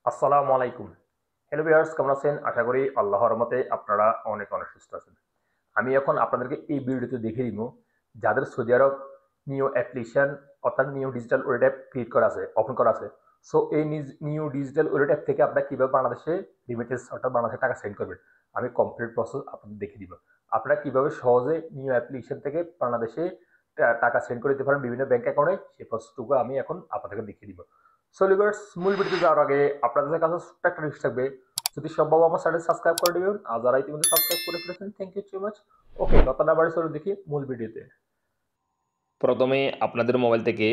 আসসালামু আলাইকুম। Hello viewers, কেমন আছেন? আশা করি আল্লাহর রহমতে আপনারা অনেক অনেক সুস্থ আছেন। আমি এখন আপনাদেরকে এই ভিডিওতে দেখিয়ে দিব যাদের সৌদি আরব নিউ অ্যাপ্লিকেশন অর্থাৎ new digital wallet app create করা আছে, ওপেন করা আছে। সো এই নিউ ডিজিটাল ওয়ালেট অ্যাপ থেকে আপনারা কিভাবে বাংলাদেশে রিমিটেন্স অর্থাৎ বাংলাদেশে টাকা সেন্ড করবেন, আমি কমপ্লিট প্রসেস আপনাদের দেখিয়ে দিব। আপনারা কিভাবে সহজে নিউ অ্যাপ্লিকেশন থেকে বাংলাদেশে টাকা সেন্ড করে দিতে পারেন বিভিন্ন ব্যাংক অ্যাকাউন্টে, সেই প্রসেসটুকু আমি এখন আপনাদেরকে দেখিয়ে দিব। সো লিভার্স, মূল ভিডিওতে যাওয়ার আগে আপনাদের কাছে ছোট্ট একটা রিকোয়েস্ট থাকবে, যদি সম্ভব আমার চ্যানেল সাবস্ক্রাইব করে দিবেন, আর যারা ইতিমধ্যে সাবস্ক্রাইব করে ফেলেছেন থ্যাংক ইউ সো মাচ। ওকে, কথা না বাড়ি চলো দেখি মূল ভিডিওতে। প্রথমে আপনাদের মোবাইল থেকে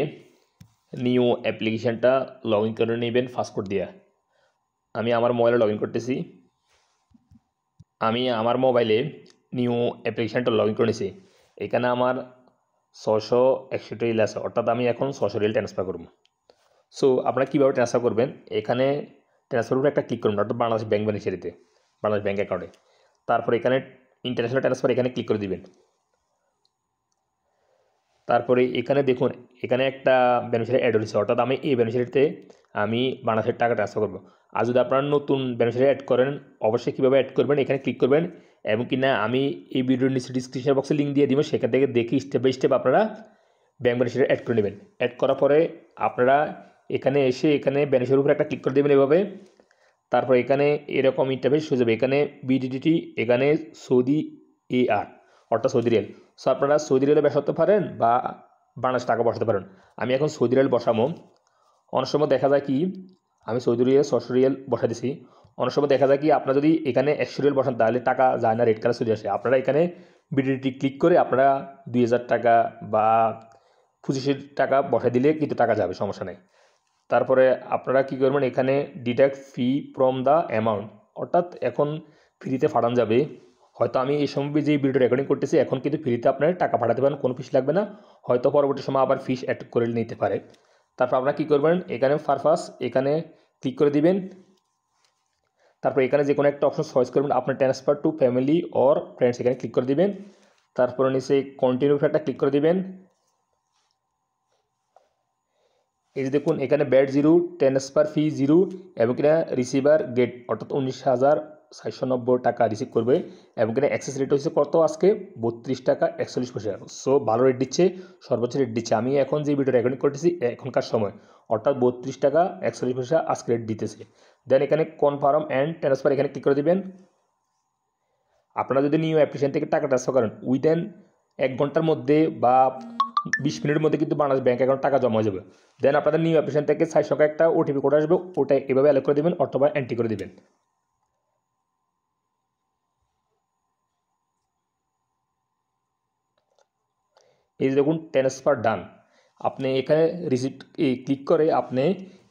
নিউ অ্যাপ্লিকেশানটা লগ ইন করে নেবেন পাসওয়ার্ড দিয়ে। আমি আমার মোবাইলে লগ ইন করতেছি। আমি আমার মোবাইলে নিউ অ্যাপ্লিকেশানটা লগ ইন করে নিয়েছি। এখানে আমার 661 রিয়াল আছে, অর্থাৎ আমি এখন 600 রিয়াল ট্রান্সফার করব। সো আপনারা কীভাবে ট্রান্সফার করবেন, এখানে ট্রান্সফার উপরে একটা ক্লিক করবেন, অর্থাৎ বাংলাদেশ ব্যাংক বেনিফিশিয়ারিতে, বাংলাদেশ ব্যাংক অ্যাকাউন্টে। তারপর এখানে ইন্টারন্যাশনাল ট্রান্সফার এখানে ক্লিক করে দিবেন। তারপরে এখানে দেখুন, এখানে একটা বেনিফিশিয়ারি অ্যাড হয়েছে, অর্থাৎ আমি এই বেনিফিশিয়ারিতে আমি বাংলাদেশের টাকা ট্রান্সফার করবো। আর যদি আপনারা নতুন বেনিফিশিয়ারি অ্যাড করেন, অবশ্যই কীভাবে অ্যাড করবেন এখানে ক্লিক করবেন, এবং কি না আমি এই ভিডিওর নিচে ডিসক্রিপশন বক্সে লিঙ্ক দিয়ে দিব, সেখান থেকে দেখি স্টেপ বাই স্টেপ আপনারা ব্যাংক বেনিফিশিয়ারি অ্যাড করে নেবেন। অ্যাড করার পরে আপনারা এখানে এসে এখানে বেনিফিশিয়ারির উপরে একটা ক্লিক করে দেবেন এভাবে। তারপর এখানে এরকম ইন্টারফেস হয়ে যাবে, এখানে বিডিটি, এখানে সৌদি AR অর্থাৎ সৌদি রিয়াল। সো আপনারা সৌদি রিয়ালে বসাতে পারেন বা বাংলাদেশ টাকা বসাতে পারেন। আমি এখন সৌদি রিয়াল বসাবো। অনেক সময় দেখা যায় কি, আমি সৌদি রিয়াল 600 রিয়াল বসা দিছি। অনেক সময় দেখা যায় কি, আপনারা যদি এখানে 100 রিয়াল বসান তাহলে টাকা যায় না, রেড কালার চলে আসে। আপনারা এখানে বিডিটি ক্লিক করে আপনারা 2000 টাকা বা 2500 টাকা বসাই দিলে কিন্তু টাকা যাবে, সমস্যা নেই। তারপরে আপনারা কী করবেন, এখানে deduct fee from the amount, অর্থাৎ এখন ফ্রিতে পাঠানো যাবে। হয়তো আমি এই সময় যে ভিডিও রেকর্ডিং করতেছি এখন কিন্তু ফ্রিতে আপনারা টাকা পাঠাতে পারেন, কোনো ফিস লাগবে না। হয়তো পরবর্তী সময় আবার ফিস অ্যাড করে নিতে পারে। তারপর আপনারা কী করবেন, এখানে পারপাস এখানে ক্লিক করে দিবেন। তারপর এখানে যে কোনো একটা অপশন চয়েস করবেন, আপনার transfer to family or friends, এখানে ক্লিক করে দিবেন। তারপরে নিচে কন্টিনিউ একটা ক্লিক করে দিবেন। এই যে দেখুন, এখানে ব্যাট 0, ট্রান্সফার ফি 0, এবং কিনা রিসিভার গেট অর্থাৎ 19,490 টাকা রিসিভ করবে, এবং কিনা অ্যাক্সেস রেট হচ্ছে কত আজকে 32 টাকা 41 পয়সা। সো ভালো রেট দিচ্ছে, সর্বোচ্চ রেট দিচ্ছে। আমি এখন যে ভিডিও রেকর্ডিং করতেছি এখনকার সময়, অর্থাৎ 32 টাকা 41 পয়সা আজকে রেট দিতেছে। দেন এখানে কনফার্ম অ্যান্ড ট্রান্সফার এখানে ক্লিক করে দেবেন। আপনারা যদি নিউ অ্যাপ্লিকেশন থেকে টাকা ট্রান্সফার করেন উইদিন 1 ঘন্টার মধ্যে বা 20 মিনিটের মধ্যে কিন্তু বাংলাদেশ ব্যাংক অ্যাকাউন্ট টাকা জমা হয়ে যাবে। দেন আপনাদের নিউ অ্যাপ্লিকেশন থেকে 4 সংখ্যা একটা ওটিপি কোড আসবে, ওটা এভাবে অ্যালো করে দেবেন অথবা এন্ট্রি করে দেবেন। এই যে দেখুন ট্রান্সফার ডান। আপনি এখানে রিসিপ্ট ক্লিক করে আপনি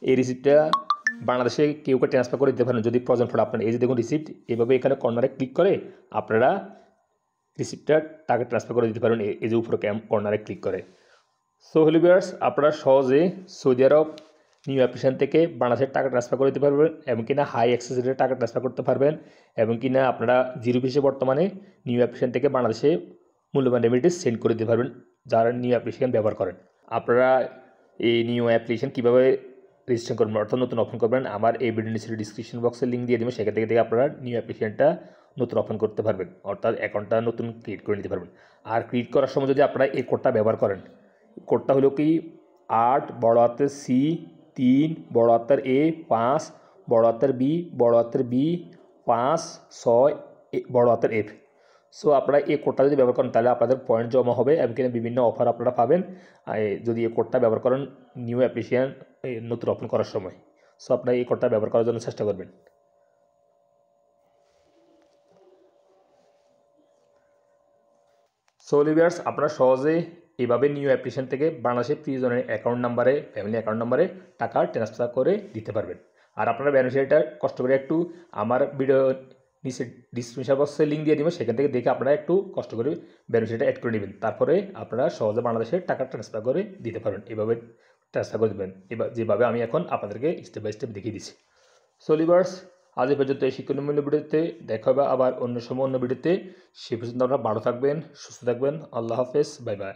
এই রিসিপ্টটা বাংলাদেশে কেউ ট্রান্সফার করে দিতে পারেন যদি প্রয়োজন পড়ে আপনার। এই যে দেখুন রিসিপ্ট, এভাবে এখানে কর্নারে ক্লিক করে আপনারা রিসিপ্টটা টাকা ট্রান্সফার করে দিতে পারেন, এই যে উপরে কর্নারে ক্লিক করে। সো হ্যালো ভিউয়ার্স, আপনারা সহজে সৌদি আরব নিউ অ্যাপ্লিকেশন থেকে বাংলাদেশের টাকা ট্রান্সফার করে দিতে পারবেন, এবং কিনা হাই অ্যাক্সেস রেটে টাকা ট্রান্সফার করতে পারবেন, এবং কিনা আপনারা জিরো ফিসে বর্তমানে নিউ অ্যাপ্লিকেশন থেকে বাংলাদেশে মূল্যবান রেমিটেন্স সেন্ড করে দিতে পারবেন যারা নিউ অ্যাপ্লিকেশন ব্যবহার করেন। আপনারা এই নিউ অ্যাপ্লিকেশন কীভাবে রেজিস্ট্রেশন করবেন অর্থাৎ নতুন ওপেন করবেন, আমার এই ভিডিও নিচে ডিসক্রিপশন বক্সে লিঙ্ক দিয়ে দেবেন, সেখান থেকে আপনারা নিউ অ্যাপ্লিকেশনটা নতুন ওপেন করতে পারবেন, অর্থাৎ অ্যাকাউন্টটা নতুন ক্রিয়েট করে নিতে পারবেন। আর ক্রিয়েট করার সময় যদি আপনারা এই কোডটা ব্যবহার করেন, কোডটা হলো কি 8 বড় হাতের সি, 3 বড় হাতের A, 5 বড় হাতের B, বড় হাতের B, 5 6 বড় হাতের F। সো আপনারা এই কোডটা যদি ব্যবহার করেন তাহলে আপনাদের পয়েন্ট জমা হবে, এবং বিভিন্ন অফার আপনারা পাবেন যদি এই কোডটা ব্যবহার করেন নিউ অ্যাপ্লিকেশন নতুন ওপেন করার সময়। সো আপনারা এই কোডটা ব্যবহার করার জন্য চেষ্টা করবেন। সো ভিউয়ার্স, আপনারা সহজেই এইভাবে নিউ অ্যাপ্লিকেশন থেকে বাংলাদেশের প্রিয়জনের অ্যাকাউন্ট নাম্বারে, ফ্যামিলি অ্যাকাউন্ট নাম্বারে টাকা ট্রান্সফার করে দিতে পারবেন। আর আপনারা বেনিফিশিয়ারিটা কষ্ট করে একটু আমার ভিডিও নিচে ডিসক্রিপশন বক্সে লিঙ্ক দিয়ে দিব, সেখান থেকে দেখে আপনারা একটু কষ্ট করে বেনিফিশিয়ারিটা অ্যাড করে নেবেন। তারপরে আপনারা সহজে বাংলাদেশের টাকা ট্রান্সফার করে দিতে পারবেন। এভাবে ট্রান্সফার করে দেবেন যেভাবে আমি এখন আপনাদেরকে স্টেপ বাই স্টেপ দেখিয়ে দিচ্ছি। সো ভিউয়ার্স, আজ এই পর্যন্ত এই শিক্ষণীয় ভিডিওতে দেখা হবে আবার অন্য সময় অন্য ভিডিওতে। সে পর্যন্ত আপনারা ভালো থাকবেন, সুস্থ থাকবেন। আল্লাহ হাফেজ, বাই বাই।